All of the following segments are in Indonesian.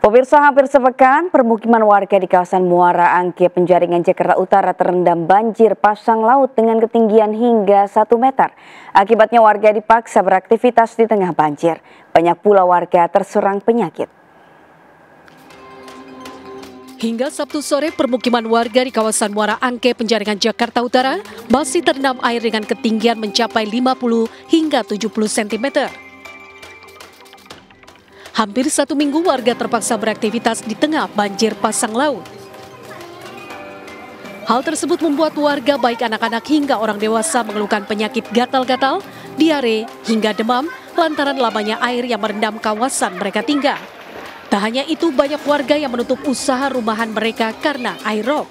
Pemirsa, hampir sepekan permukiman warga di kawasan Muara Angke, Penjaringan, Jakarta Utara terendam banjir pasang laut dengan ketinggian hingga 1 meter. Akibatnya warga dipaksa beraktivitas di tengah banjir. Banyak pula warga terserang penyakit. Hingga Sabtu sore, permukiman warga di kawasan Muara Angke, Penjaringan, Jakarta Utara masih terendam air dengan ketinggian mencapai 50 hingga 70 cm. Hampir 1 minggu warga terpaksa beraktivitas di tengah banjir pasang laut. Hal tersebut membuat warga baik anak-anak hingga orang dewasa mengeluhkan penyakit gatal-gatal, diare, hingga demam lantaran lamanya air yang merendam kawasan mereka tinggal. Tak hanya itu, banyak warga yang menutup usaha rumahan mereka karena air rob.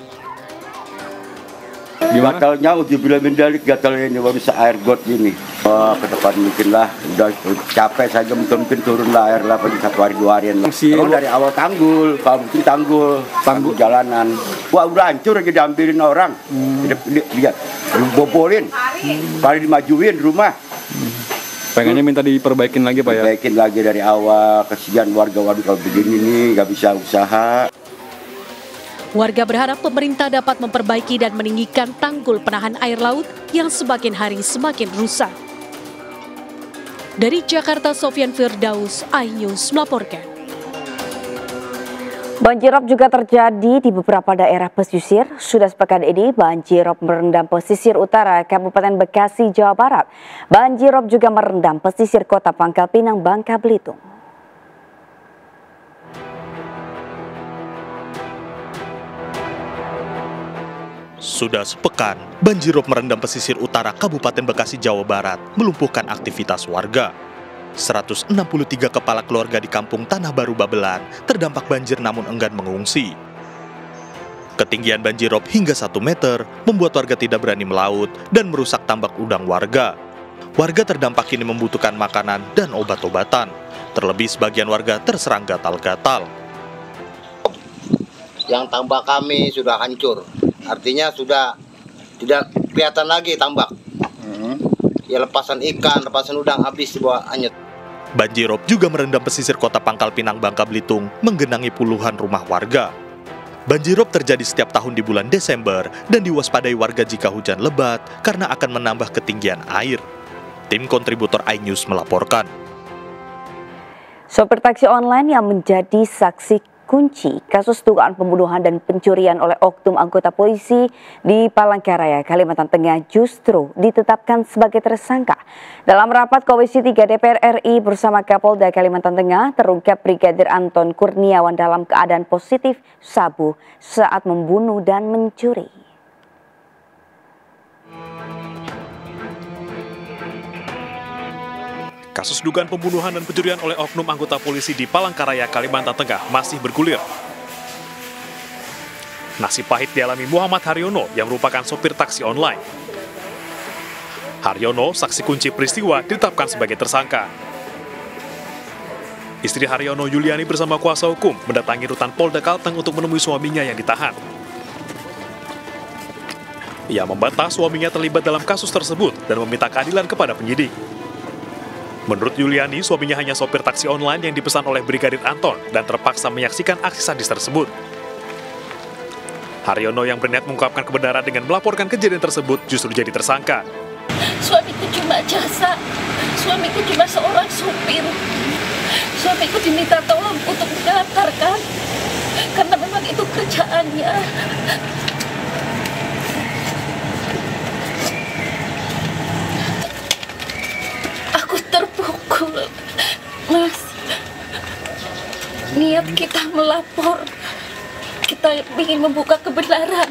Gatalnya uji bila mendalik gatal ini baru air got ini. Ke depan mungkin lah, udah capek saja mungkin turun lah air lah pada 1 hari 2 harian. Kalau dari awal tanggul, kalau mungkin tanggul jalanan. Wah udah hancur aja diambilin orang. Lihat, dibobolin, kali dimajuin rumah. Pengennya minta diperbaikin lagi Pak ya? Perbaikin lagi dari awal, kesian warga kalau begini nih nggak bisa usaha. Warga berharap pemerintah dapat memperbaiki dan meninggikan tanggul penahan air laut yang semakin hari semakin rusak. Dari Jakarta, Sofyan Firdaus, iNews melaporkan. Banjirop juga terjadi di beberapa daerah pesisir. Sudah sepekan ini banjirop merendam pesisir utara Kabupaten Bekasi, Jawa Barat. Banjirop juga merendam pesisir kota Pangkal Pinang, Bangka Belitung. Sudah sepekan, banjirop merendam pesisir utara Kabupaten Bekasi, Jawa Barat, melumpuhkan aktivitas warga. 163 kepala keluarga di kampung Tanah Baru Babelan terdampak banjir namun enggan mengungsi. Ketinggian banjirop hingga 1 meter membuat warga tidak berani melaut dan merusak tambak udang warga. Warga terdampak ini membutuhkan makanan dan obat-obatan. Terlebih sebagian warga terserang gatal-gatal. Yang tambak kami sudah hancur. Artinya sudah tidak kelihatan lagi tambak. Ya lepasan ikan, lepasan udang habis di bawah anyut. Banjirop juga merendam pesisir kota Pangkal Pinang, Bangka Belitung, menggenangi puluhan rumah warga. Banjirop terjadi setiap tahun di bulan Desember dan diwaspadai warga jika hujan lebat karena akan menambah ketinggian air. Tim kontributor iNews melaporkan. Sopir taksi online yang menjadi saksi kunci kasus dugaan pembunuhan dan pencurian oleh oknum anggota polisi di Palangkaraya, Kalimantan Tengah justru ditetapkan sebagai tersangka. Dalam rapat Komisi 3 DPR RI bersama Kapolda Kalimantan Tengah, terungkap Brigadir Anton Kurniawan dalam keadaan positif sabu saat membunuh dan mencuri. Kasus dugaan pembunuhan dan pencurian oleh oknum anggota polisi di Palangkaraya, Kalimantan Tengah masih bergulir. Nasib pahit dialami Muhammad Haryono yang merupakan sopir taksi online. Haryono, saksi kunci peristiwa, ditetapkan sebagai tersangka. Istri Haryono, Yuliani, bersama kuasa hukum mendatangi rutan Polda Kalteng untuk menemui suaminya yang ditahan. Ia membantah suaminya terlibat dalam kasus tersebut dan meminta keadilan kepada penyidik. Menurut Yuliani, suaminya hanya sopir taksi online yang dipesan oleh Brigadir Anton dan terpaksa menyaksikan aksi sadis tersebut. Haryono yang berniat mengungkapkan kebenaran dengan melaporkan kejadian tersebut justru jadi tersangka. Suamiku cuma jasa, suamiku cuma seorang supir. Suamiku diminta tolong untuk mengantarkan, karena memang itu kerjaannya. Terpukul, Mas. Niat kita melapor, kita ingin membuka kebenaran.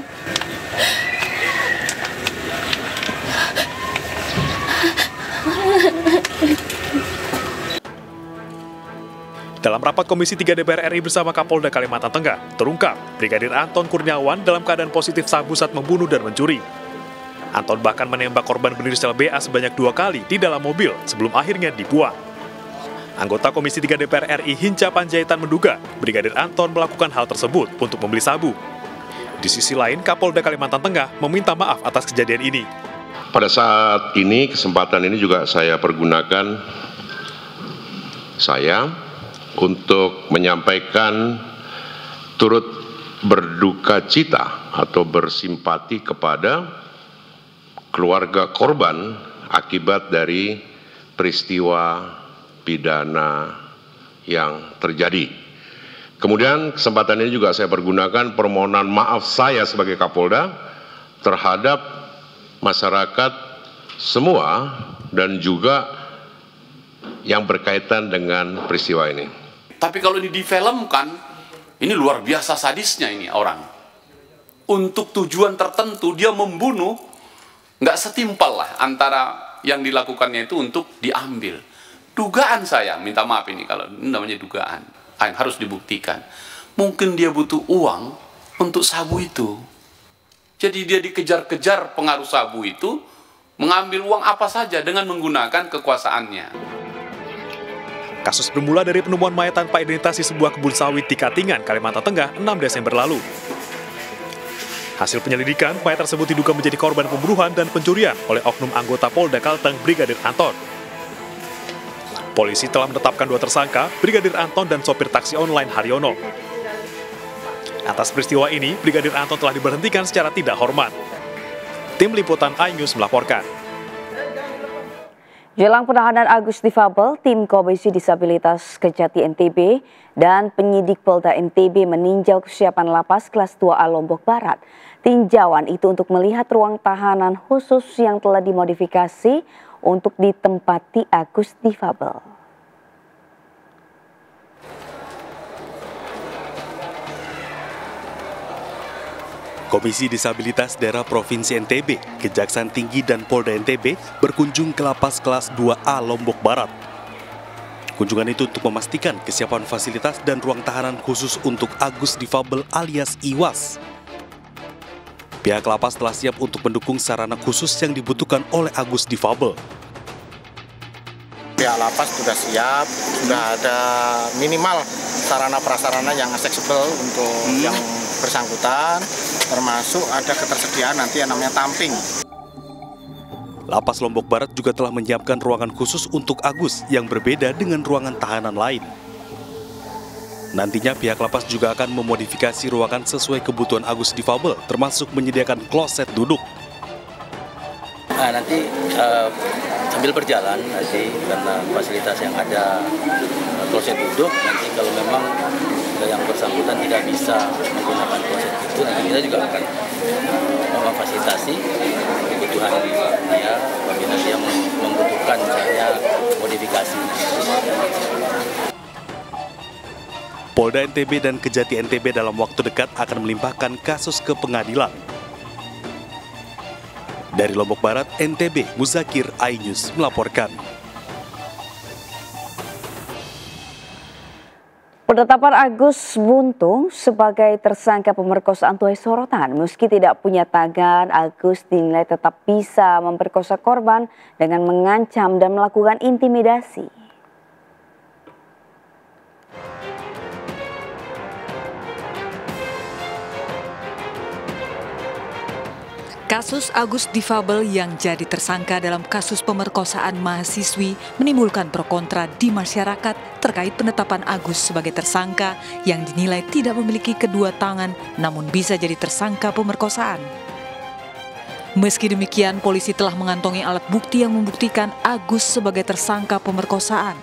Dalam rapat Komisi 3 DPR RI bersama Kapolda Kalimantan Tengah, terungkap Brigadir Anton Kurniawan dalam keadaan positif sabu saat membunuh dan mencuri. Anton bahkan menembak korban berinisial BA sebanyak 2 kali di dalam mobil sebelum akhirnya dibuang. Anggota Komisi 3 DPR RI Hinca Panjaitan menduga Brigadir Anton melakukan hal tersebut untuk membeli sabu. Di sisi lain, Kapolda Kalimantan Tengah meminta maaf atas kejadian ini. Pada saat ini, kesempatan ini juga saya pergunakan, saya untuk menyampaikan turut berduka cita atau bersimpati kepada keluarga korban akibat dari peristiwa pidana yang terjadi. Kemudian kesempatan ini juga saya pergunakan permohonan maaf saya sebagai Kapolda terhadap masyarakat semua dan juga yang berkaitan dengan peristiwa ini. Tapi kalau ini difilmkan, ini luar biasa sadisnya ini orang. Untuk tujuan tertentu dia membunuh, nggak setimpal lah antara yang dilakukannya itu untuk diambil. Dugaan saya, minta maaf ini kalau ini namanya dugaan, yang harus dibuktikan. Mungkin dia butuh uang untuk sabu itu. Jadi dia dikejar-kejar pengaruh sabu itu, mengambil uang apa saja dengan menggunakan kekuasaannya. Kasus bermula dari penemuan mayat tanpa identitas di sebuah kebun sawit di Katingan, Kalimantan Tengah, 6 Desember lalu. Hasil penyelidikan, mayat tersebut diduga menjadi korban pembunuhan dan pencurian oleh oknum anggota Polda Kalteng, Brigadir Anton. Polisi telah menetapkan 2 tersangka, Brigadir Anton dan sopir taksi online Haryono. Atas peristiwa ini, Brigadir Anton telah diberhentikan secara tidak hormat. Tim Liputan iNews melaporkan. Jelang penahanan Agus difabel, tim Komisi Disabilitas Kejati NTB dan penyidik Polda NTB meninjau kesiapan lapas kelas 2A Lombok Barat. Tinjauan itu untuk melihat ruang tahanan khusus yang telah dimodifikasi untuk ditempati Agus difabel. Komisi Disabilitas Daerah Provinsi NTB, Kejaksaan Tinggi dan Polda NTB berkunjung ke lapas kelas 2A Lombok Barat. Kunjungan itu untuk memastikan kesiapan fasilitas dan ruang tahanan khusus untuk Agus difabel alias Iwas. Pihak lapas telah siap untuk mendukung sarana khusus yang dibutuhkan oleh Agus difabel. Pihak lapas sudah siap, sudah ada minimal sarana prasarana yang aksesibel untuk yang bersangkutan, termasuk ada ketersediaan nanti yang namanya tamping. Lapas Lombok Barat juga telah menyiapkan ruangan khusus untuk Agus yang berbeda dengan ruangan tahanan lain. Nantinya pihak lapas juga akan memodifikasi ruangan sesuai kebutuhan Agus difabel, termasuk menyediakan kloset duduk. Nah, nanti sambil berjalan nanti karena fasilitas yang ada kloset duduk, nanti kalau memang yang bersangkutan tidak bisa menggunakan kloset itu, nanti kita juga akan memfasilitasi kebutuhan dia apabila dia membutuhkan misalnya modifikasi. Polda NTB dan Kejati NTB dalam waktu dekat akan melimpahkan kasus ke pengadilan. Dari Lombok Barat, NTB, Muzakir, iNews melaporkan. Penetapan Agus Buntung sebagai tersangka pemerkosaan tuai sorotan. Meski tidak punya tangan, Agus dinilai tetap bisa memperkosa korban dengan mengancam dan melakukan intimidasi. Kasus Agus difabel yang jadi tersangka dalam kasus pemerkosaan mahasiswi menimbulkan pro kontra di masyarakat terkait penetapan Agus sebagai tersangka yang dinilai tidak memiliki kedua tangan namun bisa jadi tersangka pemerkosaan. Meski demikian, polisi telah mengantongi alat bukti yang membuktikan Agus sebagai tersangka pemerkosaan.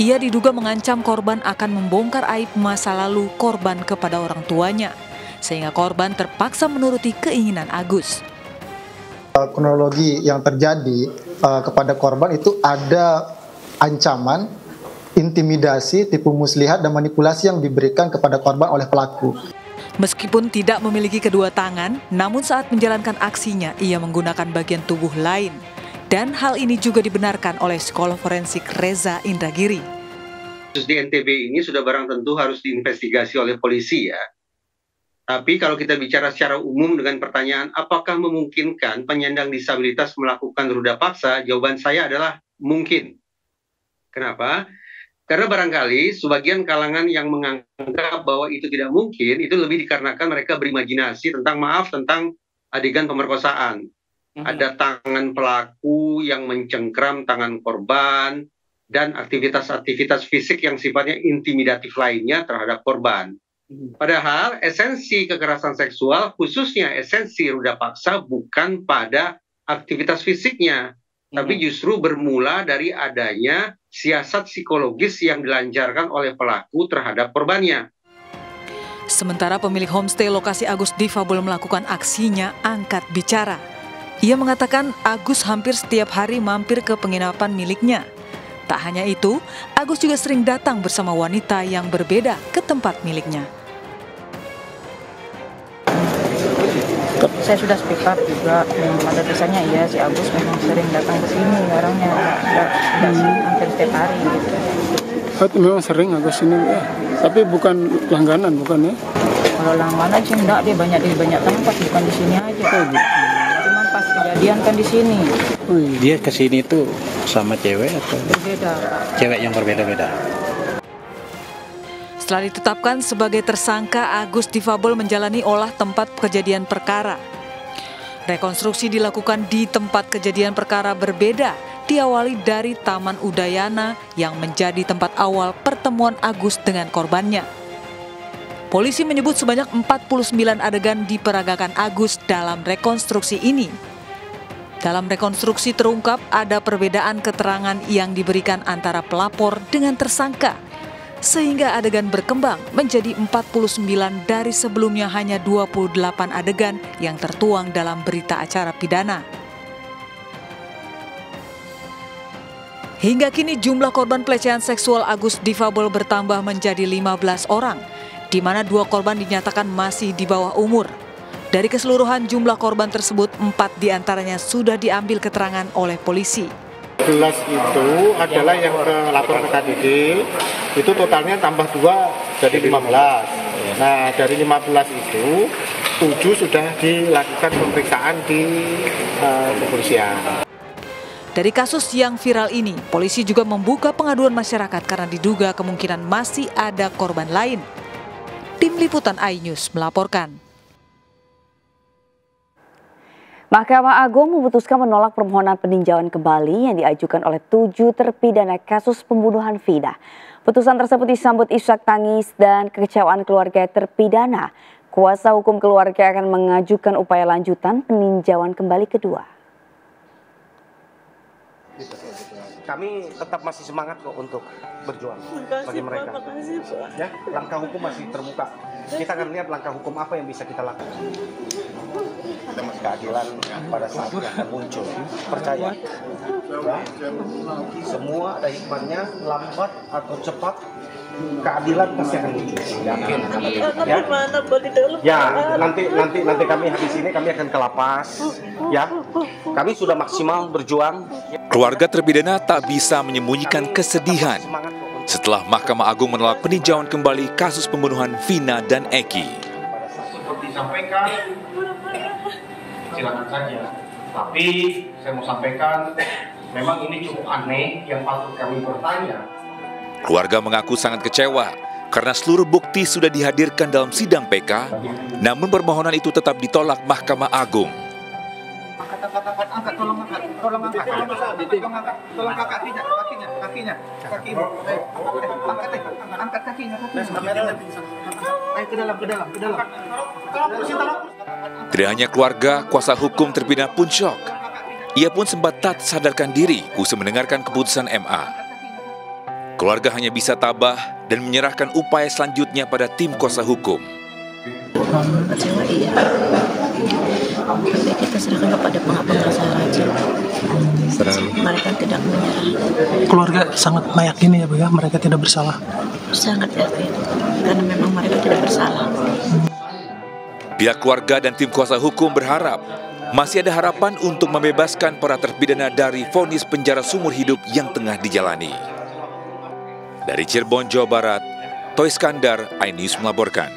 Ia diduga mengancam korban akan membongkar aib masa lalu korban kepada orang tuanya, sehingga korban terpaksa menuruti keinginan Agus. Kronologi yang terjadi kepada korban itu ada ancaman, intimidasi, tipu muslihat, dan manipulasi yang diberikan kepada korban oleh pelaku. Meskipun tidak memiliki kedua tangan, namun saat menjalankan aksinya ia menggunakan bagian tubuh lain. Dan hal ini juga dibenarkan oleh psikolog forensik Reza Indragiri. Kasus di NTB ini sudah barang tentu harus diinvestigasi oleh polisi ya. Tapi kalau kita bicara secara umum dengan pertanyaan apakah memungkinkan penyandang disabilitas melakukan ruda paksa, jawaban saya adalah mungkin. Kenapa? Karena barangkali sebagian kalangan yang menganggap bahwa itu tidak mungkin, itu lebih dikarenakan mereka berimajinasi tentang adegan pemerkosaan. Ada tangan pelaku yang mencengkram tangan korban, dan aktivitas-aktivitas fisik yang sifatnya intimidatif lainnya terhadap korban. Padahal esensi kekerasan seksual, khususnya esensi ruda paksa, bukan pada aktivitas fisiknya, tapi justru bermula dari adanya siasat psikologis yang dilancarkan oleh pelaku terhadap korbannya. Sementara pemilik homestay lokasi Agus difabel melakukan aksinya angkat bicara. Ia mengatakan Agus hampir setiap hari mampir ke penginapan miliknya. Tak hanya itu, Agus juga sering datang bersama wanita yang berbeda ke tempat miliknya. Saya sudah speak up juga, pada dasarnya iya si Agus memang sering datang ke sini orangnya, hampir setiap hari gitu. Memang sering Agus ini ya, tapi bukan langganan bukan ya? Kalau langganan sih enggak, dia banyak tempat, bukan di sini aja. Cuman pas kejadian kan di sini. Dia ke sini tuh sama cewek atau? Berbeda. Cewek yang berbeda-beda. Setelah ditetapkan sebagai tersangka, Agus difabel menjalani olah tempat kejadian perkara. Rekonstruksi dilakukan di tempat kejadian perkara berbeda, diawali dari Taman Udayana yang menjadi tempat awal pertemuan Agus dengan korbannya. Polisi menyebut sebanyak 49 adegan diperagakan Agus dalam rekonstruksi ini. Dalam rekonstruksi terungkap ada perbedaan keterangan yang diberikan antara pelapor dengan tersangka, sehingga adegan berkembang menjadi 49 dari sebelumnya hanya 28 adegan yang tertuang dalam berita acara pidana. Hingga kini jumlah korban pelecehan seksual Agus difabel bertambah menjadi 15 orang, di mana 2 korban dinyatakan masih di bawah umur. Dari keseluruhan jumlah korban tersebut, 4 diantaranya sudah diambil keterangan oleh polisi. 11 itu adalah yang lapor ke KDD, itu totalnya tambah 2 jadi 15. Nah dari 15 itu 7 sudah dilakukan pemeriksaan di kepolisian. Dari kasus yang viral ini, polisi juga membuka pengaduan masyarakat karena diduga kemungkinan masih ada korban lain. Tim Liputan iNews melaporkan. Mahkamah Agung memutuskan menolak permohonan peninjauan kembali yang diajukan oleh 7 terpidana kasus pembunuhan Vina. Putusan tersebut disambut isak tangis dan kekecewaan keluarga terpidana. Kuasa hukum keluarga akan mengajukan upaya lanjutan peninjauan kembali kedua. Kami tetap masih semangat kok untuk berjuang bagi mereka. Ya, langkah hukum masih terbuka. Kita akan lihat langkah hukum apa yang bisa kita lakukan. Keadilan pada saat akan muncul. Percaya. Ya, semua ada hikmahnya, lambat atau cepat. Keadilan pasti akan muncul. Yakin. Ya, nanti kami habis ini kami akan ke lapas. Ya, kami sudah maksimal berjuang. Keluarga terpidana tak bisa menyembunyikan kesedihan setelah Mahkamah Agung menolak peninjauan kembali kasus pembunuhan Vina dan Eki. Seperti disampaikan, silakan saja. Tapi saya mau sampaikan, memang ini cukup aneh yang patut kami bertanya. Keluarga mengaku sangat kecewa karena seluruh bukti sudah dihadirkan dalam sidang PK, namun permohonan itu tetap ditolak Mahkamah Agung. Tolong kakinya. Angkat kakinya. Ayo ke dalam. Tidak hanya keluarga, kuasa hukum terpidana pun syok. Ia pun sempat tak sadarkan diri usai mendengarkan keputusan MA. Keluarga hanya bisa tabah dan menyerahkan upaya selanjutnya pada tim kuasa hukum. Kecewa iya. Tapi kita serahkan kepada pengacara saja. Mereka tidak menyerah. Keluarga sangat meyakini ya Bu ya, mereka tidak bersalah. Sangat yakin, karena memang mereka tidak bersalah. Pihak keluarga dan tim kuasa hukum berharap masih ada harapan untuk membebaskan para terpidana dari vonis penjara seumur hidup yang tengah dijalani. Dari Cirebon, Jawa Barat, Toy Skandar, iNews melaporkan.